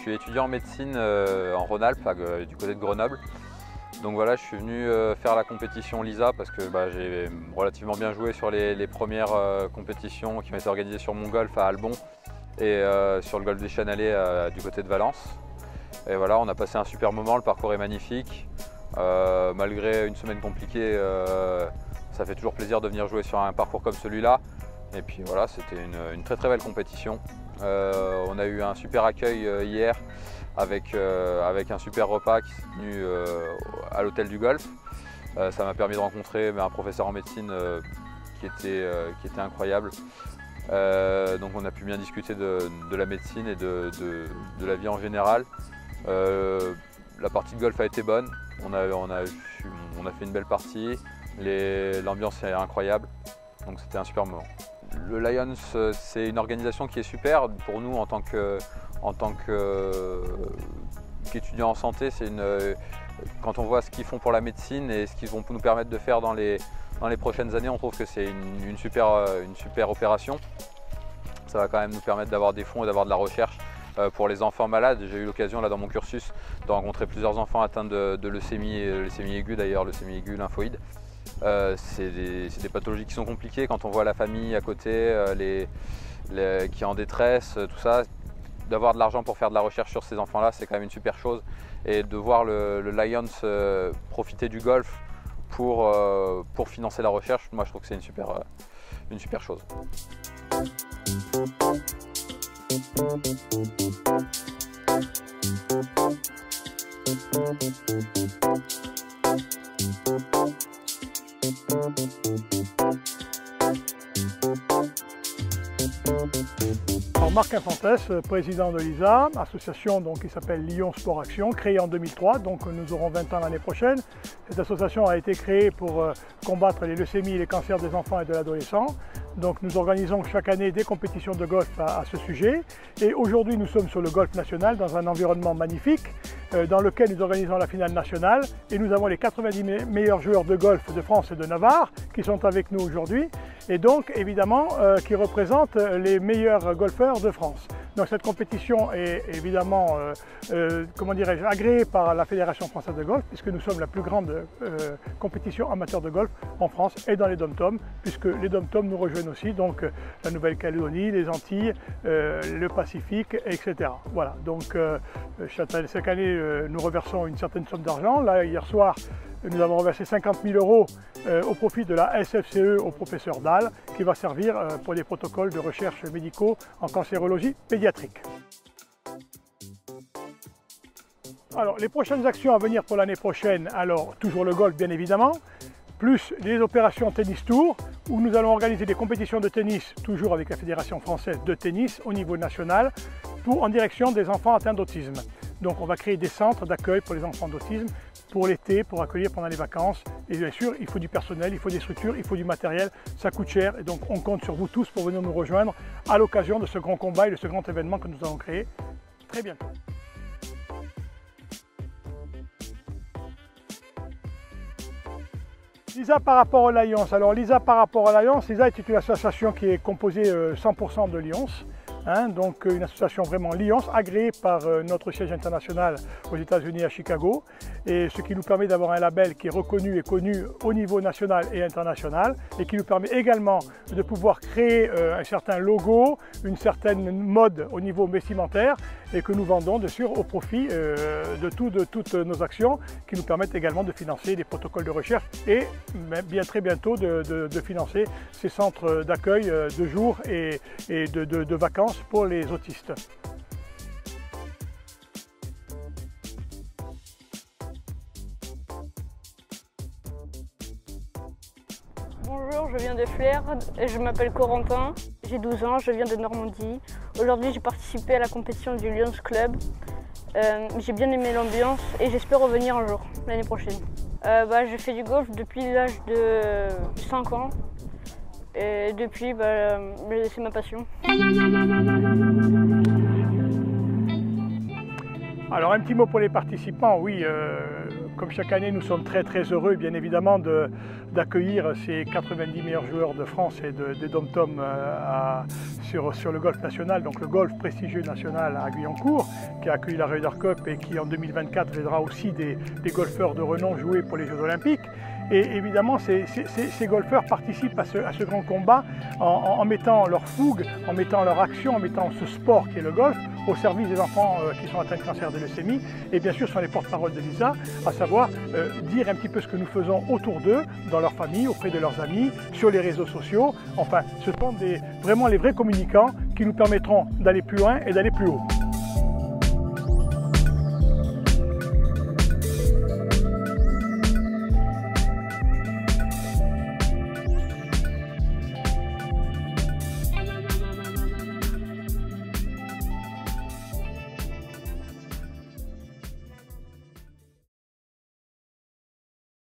suis étudiant en médecine en Rhône-Alpes, du côté de Grenoble. Donc voilà, je suis venu faire la compétition LISA parce que j'ai relativement bien joué sur les premières compétitions qui ont été organisées sur mon golf à Albon et sur le golf des Chanalets du côté de Valence. Et voilà, on a passé un super moment, le parcours est magnifique. Malgré une semaine compliquée, ça fait toujours plaisir de venir jouer sur un parcours comme celui-là. Et puis voilà, c'était une très belle compétition. On a eu un super accueil hier avec un super repas qui s'est tenu à l'hôtel du golf. Ça m'a permis de rencontrer un professeur en médecine qui était incroyable. Donc on a pu bien discuter de la médecine et de la vie en général. La partie de golf a été bonne, on a fait une belle partie, l'ambiance est incroyable, donc c'était un super moment. Le Lions, c'est une organisation qui est super pour nous en tant qu'étudiants en santé. Quand on voit ce qu'ils font pour la médecine et ce qu'ils vont nous permettre de faire dans les prochaines années, on trouve que c'est une super opération. Ça va quand même nous permettre d'avoir des fonds et d'avoir de la recherche pour les enfants malades. J'ai eu l'occasion là dans mon cursus de rencontrer plusieurs enfants atteints de leucémie, leucémie aiguë d'ailleurs, leucémie aiguë lymphoïde. C'est des pathologies qui sont compliquées quand on voit la famille à côté, qui est en détresse, tout ça. D'avoir de l'argent pour faire de la recherche sur ces enfants-là, c'est quand même une super chose. Et de voir le Lions profiter du golf pour financer la recherche, moi je trouve que c'est une super chose. Alors Marc Infantès, président de l'ISA, association qui s'appelle Lyon Sport Action, créée en 2003, donc nous aurons 20 ans l'année prochaine. Cette association a été créée pour combattre les leucémies et les cancers des enfants et de l'adolescent. Donc nous organisons chaque année des compétitions de golf à ce sujet. Et aujourd'hui nous sommes sur le golf national dans un environnement magnifique dans lequel nous organisons la finale nationale. Et nous avons les 90 meilleurs joueurs de golf de France et de Navarre qui sont avec nous aujourd'hui. Et donc évidemment qui représentent les meilleurs golfeurs de France. Donc cette compétition est évidemment agréée par la Fédération française de golf puisque nous sommes la plus grande compétition amateur de golf en France et dans les dom-toms puisque les dom-toms nous rejoignent aussi, donc la Nouvelle-Calédonie, les Antilles, le Pacifique, etc. Voilà, donc chaque année nous reversons une certaine somme d'argent. Là hier soir nous avons reversé 50 000 € au profit de la SFCE au professeur Dahl qui va servir pour des protocoles de recherche médicaux en cancérologie pédiatrique. Alors les prochaines actions à venir pour l'année prochaine, alors toujours le golf bien évidemment, plus les opérations tennis tour où nous allons organiser des compétitions de tennis toujours avec la Fédération française de tennis au niveau national en direction des enfants atteints d'autisme. Donc on va créer des centres d'accueil pour les enfants d'autisme pour l'été, pour accueillir pendant les vacances. Et bien sûr, il faut du personnel, il faut des structures, il faut du matériel, ça coûte cher. Et donc on compte sur vous tous pour venir nous rejoindre à l'occasion de ce grand combat et de ce grand événement que nous allons créer très bientôt. L'ISA par rapport au Lions. Alors l'ISA par rapport à Lions, l'ISA est une association qui est composée 100% de Lions. Donc une association vraiment Lions, agréée par notre siège international aux États-Unis à Chicago, et ce qui nous permet d'avoir un label qui est reconnu et connu au niveau national et international, et qui nous permet également de pouvoir créer un certain logo, une certaine mode au niveau vestimentaire, et que nous vendons bien sûr au profit de toutes nos actions, qui nous permettent également de financer des protocoles de recherche et bien très bientôt de financer ces centres d'accueil de jour et de vacances pour les autistes. Bonjour, je viens de Flers, je m'appelle Corentin, j'ai 12 ans, je viens de Normandie. Aujourd'hui j'ai participé à la compétition du Lions Club. J'ai bien aimé l'ambiance et j'espère revenir un jour, l'année prochaine. Je fais du golf depuis l'âge de 5 ans. Et depuis, c'est ma passion. Alors un petit mot pour les participants, oui, comme chaque année, nous sommes très heureux, bien évidemment, d'accueillir ces 90 meilleurs joueurs de France et des dom-tom sur le golf national, donc le golf prestigieux national à Guyancourt, qui a accueilli la Ryder Cup et qui en 2024 aidera aussi des golfeurs de renom jouer pour les Jeux Olympiques. Et évidemment, ces golfeurs participent à ce grand combat en mettant leur fougue, en mettant leur action, en mettant ce sport qui est le golf au service des enfants qui sont atteints de cancer de leucémie. Et bien sûr, sont les porte-parole de l'ISA, à savoir dire un petit peu ce que nous faisons autour d'eux, dans leur famille, auprès de leurs amis, sur les réseaux sociaux. Enfin, ce sont vraiment les vrais communicants qui nous permettront d'aller plus loin et d'aller plus haut.